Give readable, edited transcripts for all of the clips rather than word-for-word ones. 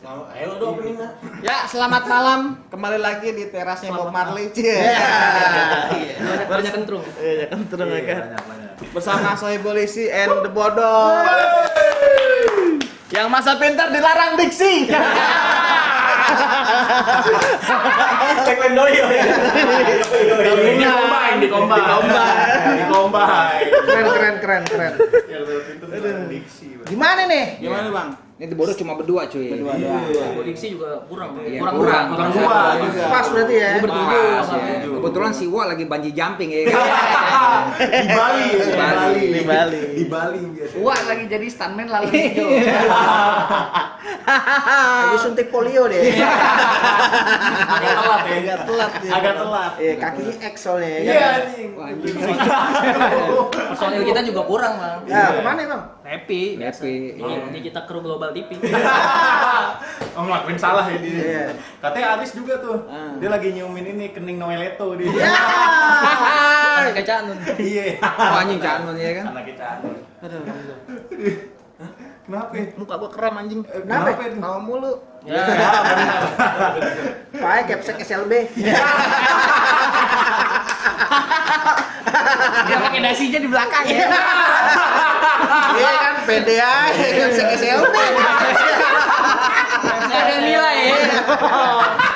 Ayo udah opening lah. Ya, selamat malam. Kembali lagi di terasnya Bob Marley. Banyak kentrung. Iya, kentrung ya kan. Banyak. Bersama Sohibul Isi and the Bodoh. Yang masa pintar dilarang diksi. Tagline doi ya. Di combine. Keren. Ya udah pintu diksi. Gimana nih? Gimana, Bang? Ini bodoh cuma berdua cuy. Diksi juga kurang. Iya, Kurang. Dua. Pas berarti ya. Ini bertujuh. Pas, ya. Kebetulan si Wa lagi banji jumping ya. Di Bali. Di Bali biasa. Wah, lagi jadi stuntman lalu hijau. Lagi suntik polio deh. Agak telat ya. Agak telat. Iya, kakinya X soalnya ya. Iya, kan? anjing. Wah, anjing. Personil kita juga kurang, Bang. Ya, kemana Bang? Happy. Happy. Ini kita kru Global TV. Oh, ngelakuin salah ya dia. Iya. Katanya Aris juga tuh. Dia lagi nyiumin ini kening Noeleto dia. Anaknya Cak Nun. Iya. Oh, anjing Canun ya kan. Anak kita. Kenapa? Muka gua kram anjing. Kenapa? itu? Tawa mulu. Ya. Pakai capsek SLB. Dia pakai dasinya di belakang ya. Iya kan, pede aja capsek SLB. Nggak ada nilai ya.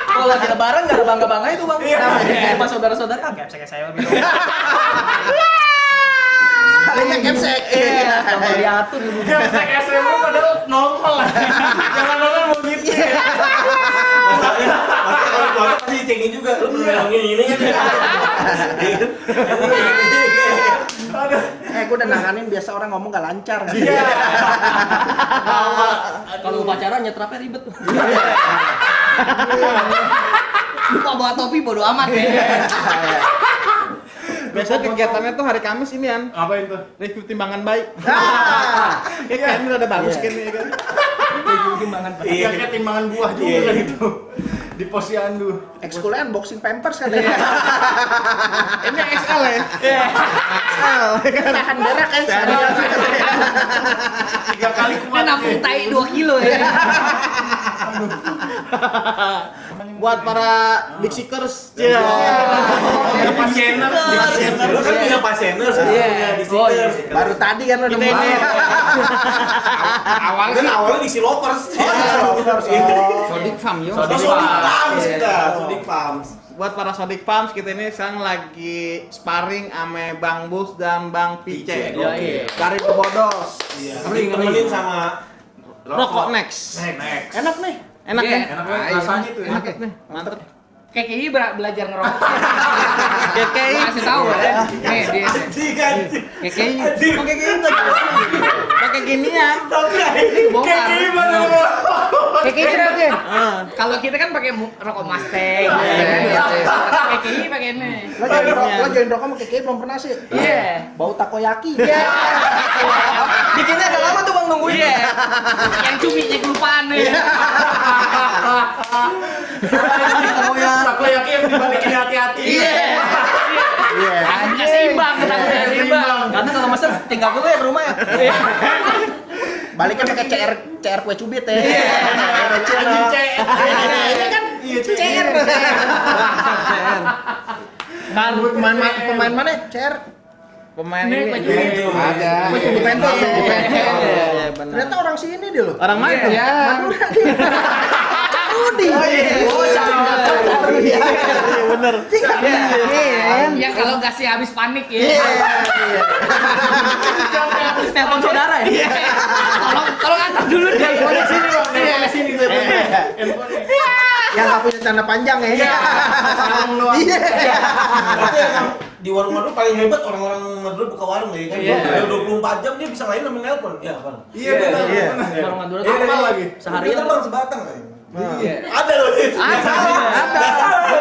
Kalau lagi lebaran nggak ada bangga-bangga itu, Bang. Sama saudara-saudara kan capsek saya gitu. Kalinya capsek. Iya. Kalau diatur gitu. Capsek SMA padahal nongol. Jangan-jangan mau gitu. Kalau pasti cengin juga. Lu ini kan. Gue udah nanganin biasa orang ngomong gak lancar. Iya. Kalau upacara nyetrapnya ribet. Lupa bawa topi bodo amat ya. Biasanya kegiatannya tuh hari Kamis ini kan. Apain tuh? Review timbangan baik. Ah. Ya kan udah bagus kan ya kan. Timbangan Pak. Iya, kayak timbangan buah juga kan itu. Di posyandu. Ekskulnya unboxing Pampers kan ya. Ini XL ya. XL. Tahan berak kan. 3 kali Ini kuat. nampung tai 2 kilo ya. Buat para Dixikers. Iya. Punya pasiener. Lu kan punya pasiener. Iya. Oh, iya. Baru tadi kan udah Ini. Awalnya di Silovers. Sodik Farm yo. Sodik Farms. Buat para Sodik Farms, kita ini sekarang lagi sparring ame Bang Bus dan Bang Pice. Oke. Dari Bodos. Temenin sama Rokok Next. Next. Enak nih. Enak Iya. kan? Enak banget rasanya tuh. Enak nih, mantep. Kayak kayaknya belajar ngerokok. KKI. Gua kasih tahu ya. Nih dia. Ganti. KKI. Pakai gini pakai ginian. Bongkar. KKI kenapa ya? Ah. Kalau kita kan pakai rokok Mustang. KKI pakai ini. Lo join rokok sama keke belum pernah sih. Iya. Bau takoyaki. Iya. Bikinnya agak lama tuh Bang nungguin. Iya. Yang cuminya kelupaan nih. Takoyaki yang dibalikin hati-hati. Iya. Iya. Nggak seimbang, takutnya seimbang. Karena kalau master tinggal dulu ya ke rumah ya. Baliknya pakai CR kue cubit ya. Anjing cek. Ini kan CR. Kan Pemain mana CR? Pemain Nih, ini. baju itu. Ada. Baju Juventus. Iya, benar. Ternyata orang sini dia loh. Orang mana? Iya. Madura dia. Rudi. Oh, Iya, bener. yang kalau gasnya habis panik ya. Iya. Habis telepon saudara ya. Tolong antar dulu deh. Sini Bang, dari sini tuh. Yang nggak punya celana panjang ya. Sarung doang. Iya. Berarti emang di warung Madura paling hebat orang-orang Madura buka warung ya kan. Iya. 24 jam dia bisa ngelain sambil nelpon. Iya, Bang. Iya benar. Iya. Orang Madura Iya, tuh iya, lagi. seharian Kita Bang sebatang kan. Iya. Ada loh itu.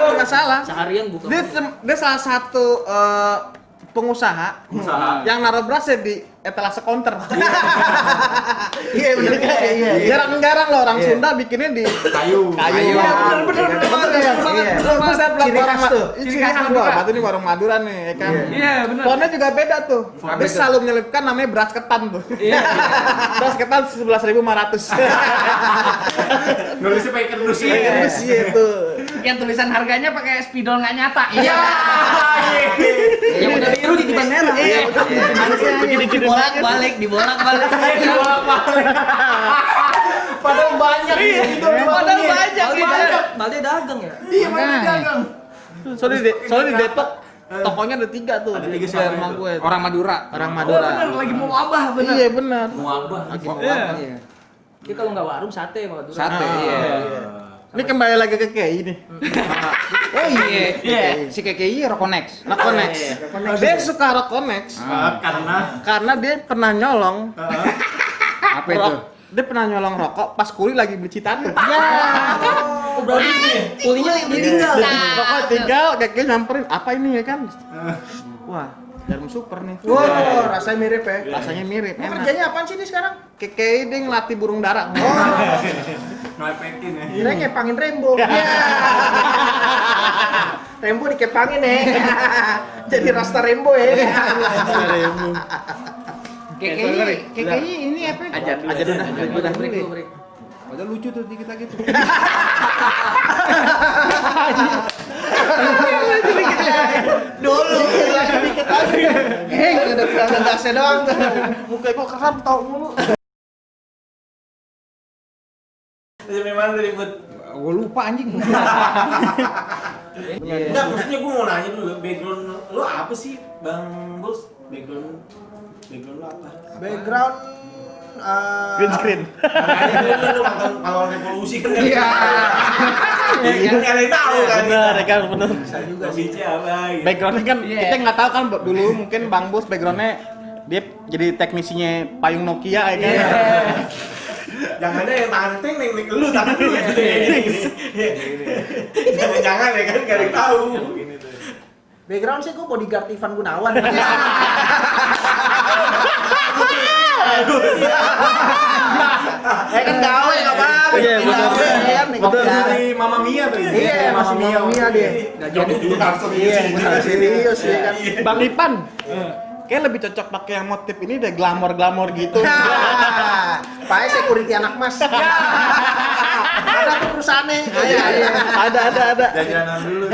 Nggak salah. Seharian buka. Dia salah satu pengusaha yang naruh berasnya di etalase counter. Iya benar. Iya. Jarang-jarang loh orang Sunda bikinnya di Kayu. Iya, bener. Ciri khas tuh. Ciri khas Madura. Berarti ini warung Madura nih, ya kan? Iya, bener. Fontnya juga beda tuh. Dia selalu menyelipkan namanya beras ketan tuh. Iya. Beras ketan 11.500. Nulisnya pakai kerdus ya. Kardus itu. Yang tulisan harganya pakai spidol nggak nyata. Iya. Yang udah biru di tiban merah. Iya. Dibolak-balik. Padahal banyak gitu. Padahal banyak gitu. Balde dagang ya? Iya, banyak dagang. Soalnya di Depok tokonya ada 3 tuh. Ada 3 di siapa rumah itu? gue. Orang Madura. Orang Oh, Madura. bener lagi mau wabah bener. Iya benar. Muabah. Lagi mau Iya. apa? Iya. Ini kalau nggak warung sate Madura. Sate, Ah. iya. Ini kembali lagi ke KI nih. Oh iya. Iya. Si KKI Rokonex. Rokonex. Dia suka Rokonex karena dia pernah nyolong. Apa itu? Dia pernah nyolong rokok pas kuli lagi beli citane. Oh, berarti kulinya ditinggal. Rokok tinggal, kayak nyamperin, apa ini ya kan? Wah, Jarum Super nih. Wow, rasanya mirip ya. Rasanya mirip. Emang Enak. kerjanya apaan sih ini sekarang? Kayak dia ngelatih burung dara. Ngelepekin ya. Kira kepangin Rembo. Iya. Rembo dikepangin ya. Jadi rasta Rembo ya. KKI ini apa? Aja udah Break dulu, break. Padahal lucu tuh dikit lagi tuh. Dulu lagi dikit lagi. Ada gasnya doang tuh. Muka gua keram tau mulu. Sampai mana tadi buat? Gue lupa anjing. Enggak, maksudnya gue mau nanya dulu, background lo apa sih, Bang Bos? Background lo apa? Background Green screen. Makanya lu nonton pahlawan revolusi kan? Iya. Iya, kan kalian tahu kan? Bener, ya kan bener. Bisa juga sih apa gitu. Backgroundnya kan Iya. kita nggak tahu kan dulu mungkin Bang Bos backgroundnya dia jadi teknisinya payung Nokia ya kan. Jangan ada yang tangan teng neng lu tangan lu ya. Jangan ya kan, gak ada yang tahu. Background sih gue bodyguard Ivan Gunawan. Kan gawe enggak apa-apa. Iya, benar. Betul dari Mama Mia tuh. Iya, masih Mia Mia dia. Enggak jadi juga langsung Iya, serius ya kan. Bang Ipan. Kayak lebih cocok pakai yang motif ini deh glamor-glamor gitu. Pak security anak mas. Ada tuh perusahaannya. Ada. Jajanan dulu.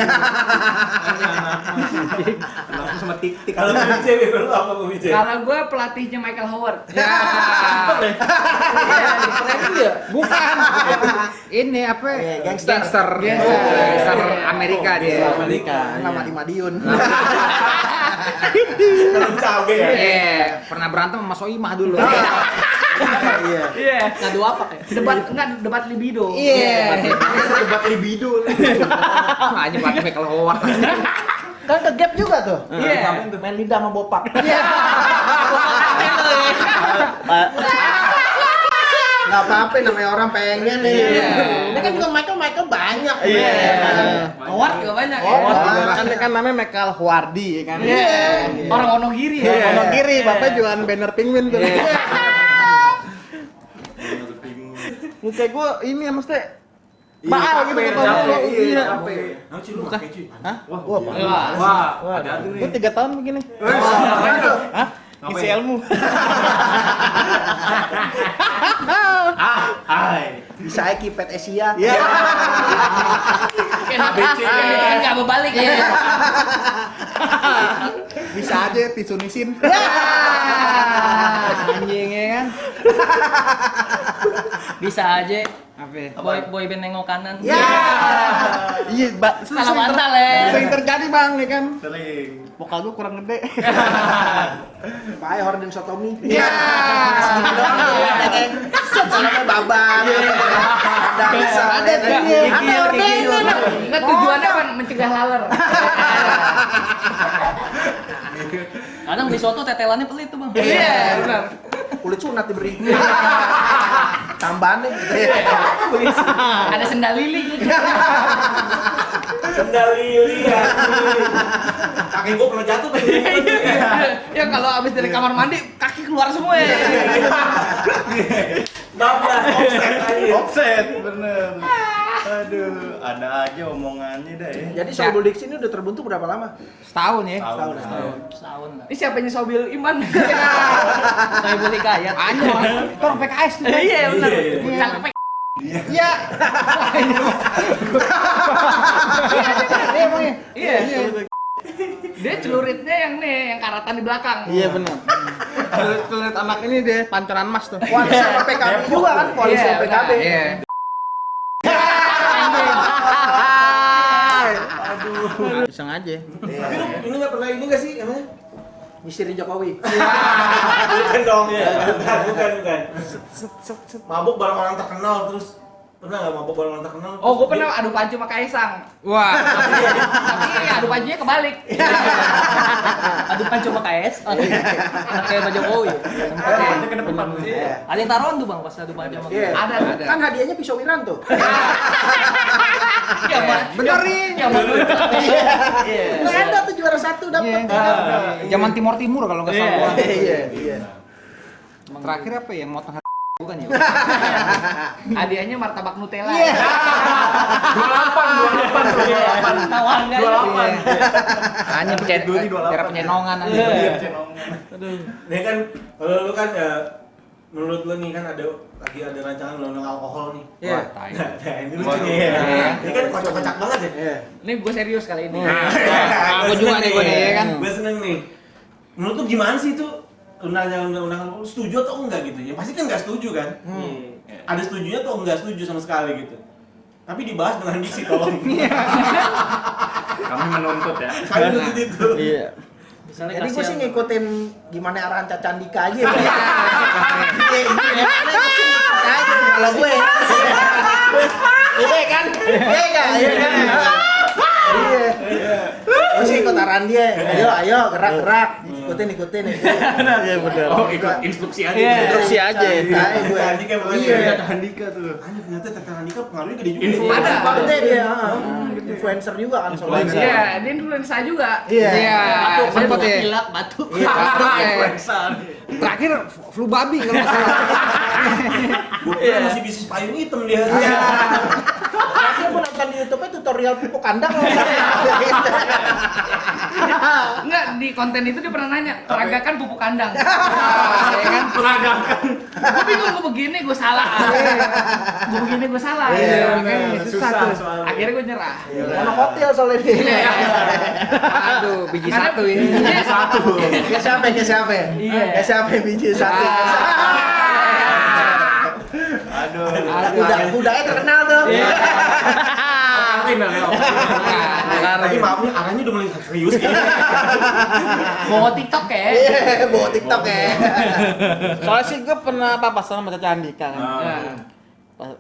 Langsung sama tik-tik. Kalau Bice lu apa Bu Bice? Kalau gue pelatihnya Michael Howard. Ya. Keren dia. Bukan. Ini apa? Iya, Gangster. Gangster. Gangster Amerika dia. Amerika. Nama di Madiun. Kalau cabe ya. Iya, pernah berantem sama Soimah dulu. Iya. Iya. Ngadu apa ya? Debat libido. Iya. Debat libido. Anjing pakai Michael Howard. Kan ke gap juga tuh. Iya. Main lidah sama bopak. Iya. Nggak apa-apa namanya orang pengen nih. Iya. Ini kan juga Michael banyak. Iya. Howard juga banyak ya. Kan namanya Michael Huardi ya kan. Iya. Orang Wonogiri ya. Iya. Kiri, bapak jualan banner penguin tuh. Muka gua ini ya mesti baal gitu Capek, iya. capek. Nah, cuy, lu pakai cuy. Hah? Wah, ada tuh Gua 3 tahun begini. Hah? Isi ilmu. Bisa aja kipet Asia. Iya. Kan nggak berbalik ya. Bisa aja pisunisin. Anjing ya kan. Bisa aja. Apa? Boy band nengok kanan. Ya. Iya, Salah bantal ya. sering terjadi Bang ya kan. sering. Vokal gua kurang gede. Pak Horden Sotomi. Iya. Namanya babat. Ada bisa. Ada Enggak tujuannya kan mencegah laler. Kadang beli soto tetelannya pelit tuh, Bang. Iya, benar. Kulit sunat diberi. Tambahannya gitu. Ada sendal lili gitu. Sendal lili ya. Kaki gua pernah jatuh tuh. Ya kalau habis dari kamar mandi kaki keluar semua ya. Bablas offset aja. Offset, bener. Aduh, ada aja omongannya dah ya. Jadi Soul Diksi ini udah terbentuk berapa lama? Setahun ya. Tahun. Setahun lah. Ini siapanya Sobil Iman? Saya beli kaya. Anjir, itu orang PKS tuh. Iya benar. Iya. Caleg Iya. Iya. Dia celuritnya yang karatan di belakang. Iya benar. Celurit anak ini deh pancoran emas tuh. Koalisi sama PKB juga kan, koalisi sama PKB. Iya. Iseng aja. Tapi lu ini nggak pernah ini nggak sih namanya? Misteri Jokowi. Bukan dong. Bukan. Mabuk bareng orang terkenal terus pernah nggak mabuk bareng orang terkenal? Oh, gue pernah adu pancu sama Kaisang. Wah. Tapi adu pancunya kebalik. Adu pancu sama KS. Kayak Pak Jokowi. Sempet ke depan. Ada yang taruhan tuh Bang pas adu pancu sama Iya. Ada. Kan hadiahnya pisau Wiranto. Ya, Bener nih. Ya, Iya. Nggak ada tuh juara 1 dapat. Zaman Timur kalau nggak salah. Iya. Terakhir apa ya? Motong hati bukan ya? Hadiahnya martabak Nutella. Iya. 28. Tawar enggak? 28. Hanya pencenongan aja. Iya, Ini kan kalau lu kan ya menurut lu nih kan lagi ada rancangan undang-undang alkohol nih. Iya. Nah, ini lucu nih ya. Ini kan kocak-kocak banget ya. Iya. Ini gue serius kali ini. Aku juga nih gue nih ya kan. Gue seneng nih. Menurut lu gimana sih itu undang-undang alkohol, setuju atau enggak gitu? Ya pasti kan nggak setuju kan? Ada setujunya atau enggak setuju sama sekali gitu. Tapi dibahas dengan diksi tolong. Kami menuntut ya. Kali menuntut itu. Iya. Jadi gue sih ngikutin gimana arahan Caca Andika aja ya. Kalau gue. Iya kan? Iya kan? Iya. Gue sih ikut arahan dia. Ayo gerak. Ikutin. Iya benar. Oh, ikut instruksi aja. Instruksi aja. Gue Andika bukan Iya. Caca Andika tuh. Ternyata Caca Andika pengaruhnya gede juga. Info ya. ada. Gede dia. Influencer juga kan soalnya. Iya, dia influencer juga. Iya. Sempet ya. Pilak, batuk. Batuk ya. Terakhir flu babi kalau nggak salah. Gue kira masih bisnis payung hitam dia. Tapi gue nonton di YouTube tutorial pupuk kandang. Enggak, di konten itu dia pernah nanya, peragakan pupuk kandang. Ya kan? Peragakan. Gue bingung, gue begini, gue salah. Gue begini, gue salah. Iya, Susah soalnya. Akhirnya gue nyerah. Monokotil soalnya dia. Aduh, biji satu ya. Iya, satu. Ke siapa? Iya. Ke siapa biji satu? Aduh. Budaya terkenal tuh. Tapi maafnya arahnya udah mulai serius kayaknya. Bawa TikTok ya. Iya, bawa TikTok ya. Soalnya sih gue pernah papasan sama Caca Andika kan. Nah.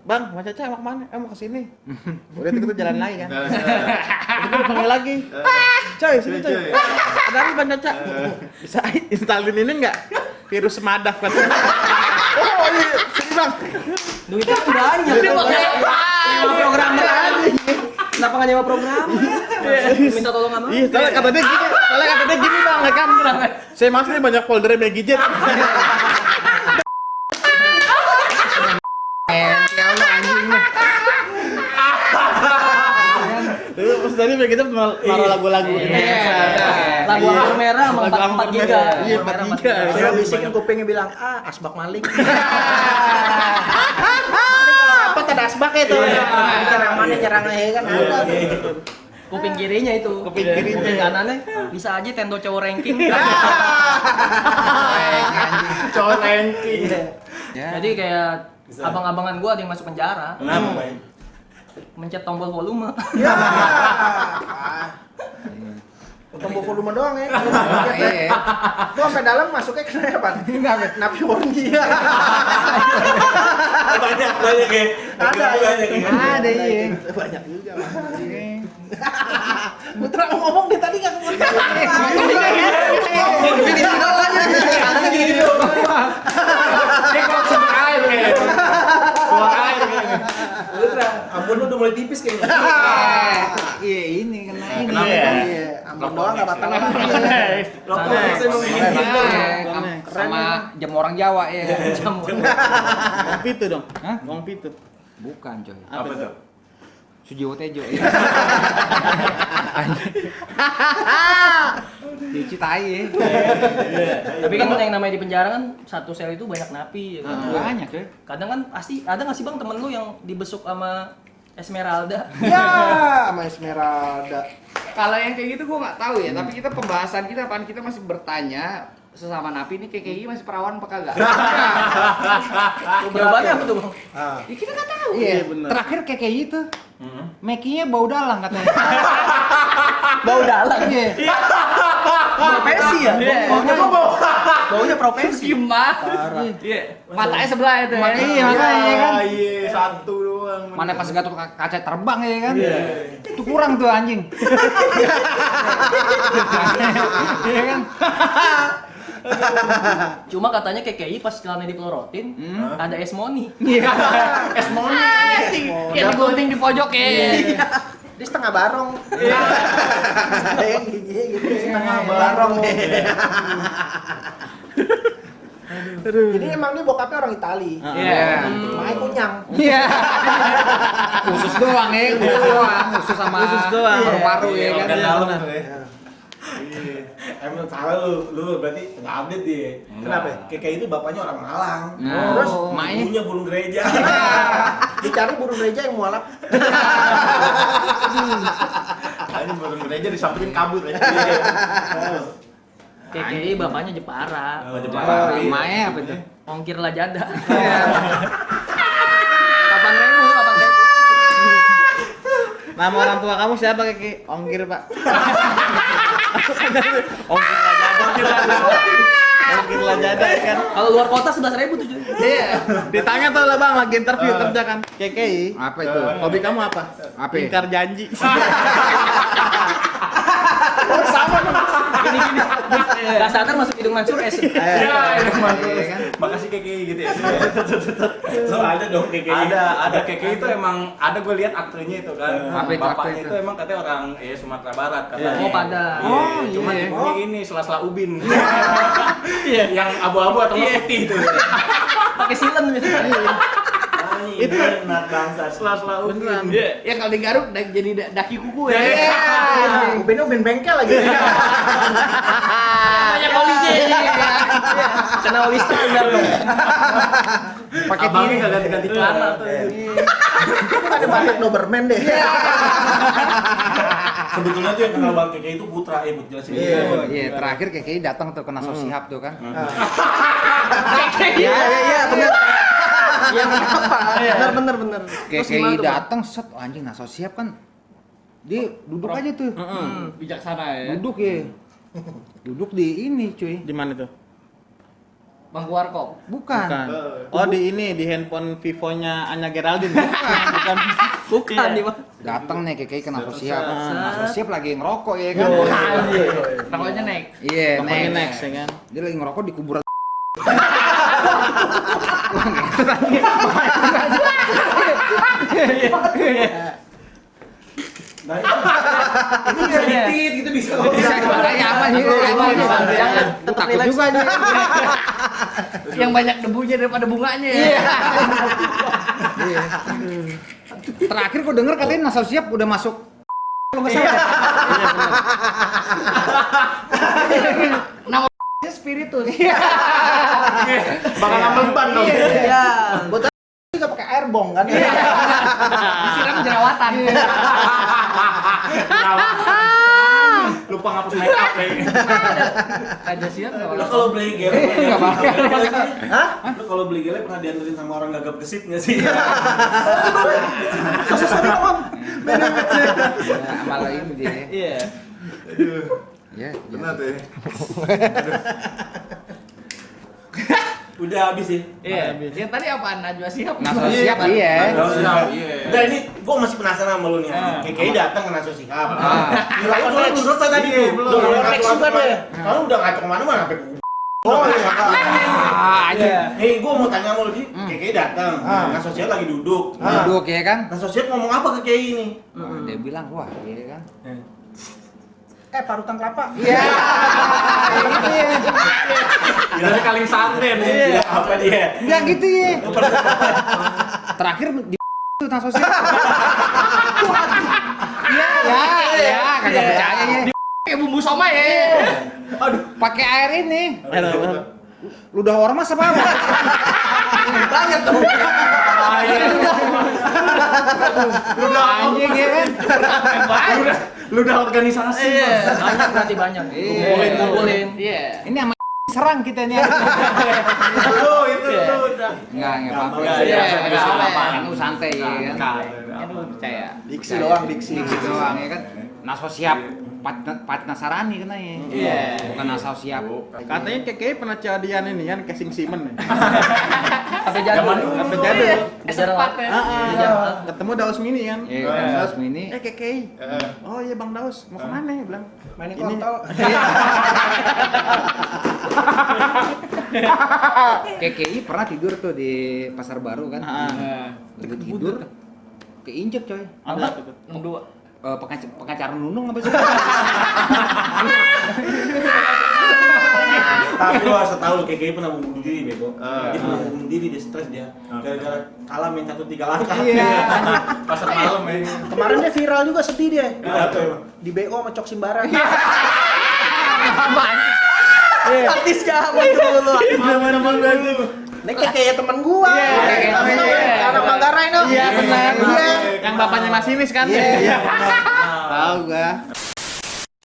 Bang, Mas Caca mau kemana? Mau kesini. Udah itu kita jalan lagi kan. Itu gue panggil lagi. Coy, sini coy. Ada apa Bang Caca? Bisa installin ini nggak? Virus semadaf kan. Oh iya, sini Bang. Duitnya kan banyak. Dia pakai programmer aja. Kenapa nggak nyewa program? Minta tolong sama? Iya, soalnya kata dia gini Bang, ya kan. Saya mas nih banyak foldernya Magic Jet. Ya Allah anjing nih. Terus tadi Magic Jet naruh lagu-lagu. Lagu anggur merah sama Lagu 4 anggur giga. merah. Iya, 4 giga. Saya bisikin kupingnya bilang, asbak maling. Apa ada asbak itu? Nyerang mana nyerang aja kan ada tuh. Kuping kirinya itu. Kuping kirinya. Kuping kanannya bisa aja tendo cowok ranking. Cowok ranking. Jadi kayak abang-abangan gua ada yang masuk penjara. Kenapa, Pak? Mencet tombol volume. Ya. Tombol volume doang ya. Iya. Gua sampai dalam masuknya kenapa? Napi wangi. Banyak ya. Ada, Banyak ya. Ada iya. Banyak juga. Putra mau ngomong deh tadi nggak ngomong. Ampun lu udah mulai tipis kayaknya. Iya ini kena ini. Kenapa ya? Iya, ampun doang nggak apa-apa. Lokal saya mau bikin gitu. Sama jam orang Jawa ya. Jam. Gong pitu dong. Hah? Gong pitu. Bukan, coy. Apa tuh? Sujiwo Tejo. Dici tai. Tapi kan yang namanya di penjara kan satu sel itu banyak napi ya kan. Banyak ya. Kadang kan pasti ada nggak sih bang temen lu yang dibesuk sama Esmeralda? Ya, sama Esmeralda. Kalau yang kayak gitu gue nggak tahu ya, tapi kita pembahasan kita apaan, kita masih bertanya sesama napi ini KKI masih perawan apa kagak? Jawabannya apa tuh bang? Ya kita nggak tahu. Iya, terakhir KKI itu. Mekinya bau dalang katanya. Bau dalang. Iya. Profesi ya? Baunya profesi. Gimana? Iya. Matanya sebelah itu. Ya. Iya, makanya kan. Iya, satu doang. Mana pas Gatot kaca terbang ya kan? Itu kurang tuh anjing. Iya kan? Cuma katanya KKI pas celananya dipelorotin ada esmoni. Iya. Esmoni. Yang digunting di pojok ya. Dia setengah barong. Ada yang gigi gitu setengah barong. Jadi emang dia bokapnya orang Itali. Iya. Makanya kunyang. Iya. Usus doang ya, usus doang, usus sama Usus doang. paru-paru ya kan. Organ dalam tuh ya. Emang salah lu berarti nggak update dia. Kenapa? KKI itu bapaknya orang Malang. Nah, Terus maknya? ibunya burung gereja. Dicari burung gereja yang mualaf. Ini burung gereja disampingin kabut ya. KKI bapaknya Jepara. Oh, Jepara. Oh, Mae apa itu? Ongkir lajada. 8.000. Nama orang tua kamu siapa Kiki? Ongkir Pak. Ongkir lajada. Ongkir lajada kan. Kalau luar kota 11.000 tuh. Iya. Ditanya tuh lah Bang lagi interview kerja kan. KKI. Apa itu? Hobi kamu apa? Apa? Ingkar janji. Gini. Gak sadar masuk hidung Mansur S. Makasih KKI gitu ya. So ada dong KKI. Ada KKI itu emang ada gue lihat aktenya itu kan. Apa itu Bapaknya akte itu itu? emang katanya orang Sumatera Barat katanya. Oh, pada. Iya, Oh, cuma iya. ibunya ini sela-sela ubin. Yang abu-abu atau nggak putih itu. Pakai silen gitu. Itu anak bangsa sela-sela ubin. Beneran. Ya kalau digaruk jadi daki kuku ya. Ubin bengkel lagi. Banyak polisi. Kena oli standar dong. Pakai Abangnya tiri. nggak ganti-ganti celana tuh. Ada batik Doberman deh. Sebetulnya tuh yang kenal banget KKI itu Putra, buat jelasin. Iya, terakhir KKI datang tuh kena sosihab tuh kan. Iya, benar. Iya, benar. Terus gimana KKI tuh, Bang? datang set anjing nah sosihab kan. Dia duduk aja tuh. Bijaksana ya. Duduk ya. Duduk di ini cuy. Di mana tuh? Bang Warkop. Bukan. Oh di ini di handphone Vivo-nya Anya Geraldine. Bukan. Bukan nih, Bang. Datang nih KKI kena sosihab. Nah sosihab lagi ngerokok ya kan. Rokoknya naik. Iya, Pokoknya next. next ya kan. Dia lagi ngerokok di kuburan. Nah, itu bisa ditit gitu bisa. Bisa makanya apa sih? Jangan. Takut juga nih. Yang banyak debunya daripada bunganya ya. Iya. Terakhir gua denger katanya Nasal Siap udah masuk. Kalau nggak salah. Nama spiritus. Bakal nambah ban dong. Iya. Botol nggak pakai air bong kan? Disiram jerawatan. Lupa ngapus make up kayaknya. Raja siap enggak Lo apa-apa. kalau beli gele Nggak bakal. Hah? Lo kalau beli gele pernah dianterin sama orang gagap gesit nggak sih? Malah ini dia. Iya. Ya, Benar tuh ya. Udah habis sih. Iya. Yang tadi apaan Najwa siap? Nasal Siap iya. Udah ini gua masih penasaran sama lu nih. KKI datang kena sosihab. Ah. Gila lu belum selesai tadi tuh. Belum Next juga deh. Kalau udah ngaco kemana-mana sampai Aja. Hei, gua mau tanya sama lu di KKI datang. Nah, sosial lagi duduk. Duduk ya kan? Nah, sosial ngomong apa ke KKI ini? Dia bilang wah, iya kan? Parutan kelapa. Gila ini kaling santen. Iya, apa dia? Enggak gitu ya. Terakhir di itu Nasal Siap. Ya, kagak percaya ya. Kayak bumbu somai ya. Pakai air ini. Ludah ormas apa? Banyak tuh. Anjing ya kan. Lu udah organisasi. Iya, banyak berarti banyak. Ngumpulin. Iya. Ini sama serang kita nih. Itu udah. Enggak apa-apa. Iya, Enggak apa-apa. apa-apa. Itu santai ya kan. Aduh, percaya. Diksi doang, diksi. Diksi doang ya kan. Naso siap Pat Nasarani kan ya. Iya. Bukan asal siap. Katanya KKI pernah cadian ini kan casing Simon nih. Sampai jadul. Sampai jadul. Sempat ya. Ketemu Daus Mini kan. Iya, Daus Mini. KKI. Oh iya Bang Daus, mau kemana ya? Bilang Mainin ini. kontol. KKI pernah tidur tuh di Pasar Baru kan. Begitu tidur keinjek coy. Apa itu? 62. Pengacara Nunung apa sih? Tapi lu harus tahu KKI pernah bunuh diri bego. Dia pernah bunuh diri, dia stres dia. Gara-gara kalah main 1-3 langkah. Iya. Pasar malam ya. Kemarin dia viral juga sedih dia. Kenapa emang? Di BO sama Cok Simbaran. Artis gawat dulu. Zaman-zaman dulu. Ini kayak temen gua. Anak Manggarai no. Iya benar. Iya. Yang bapaknya masinis kan? Iya. Tahu gua.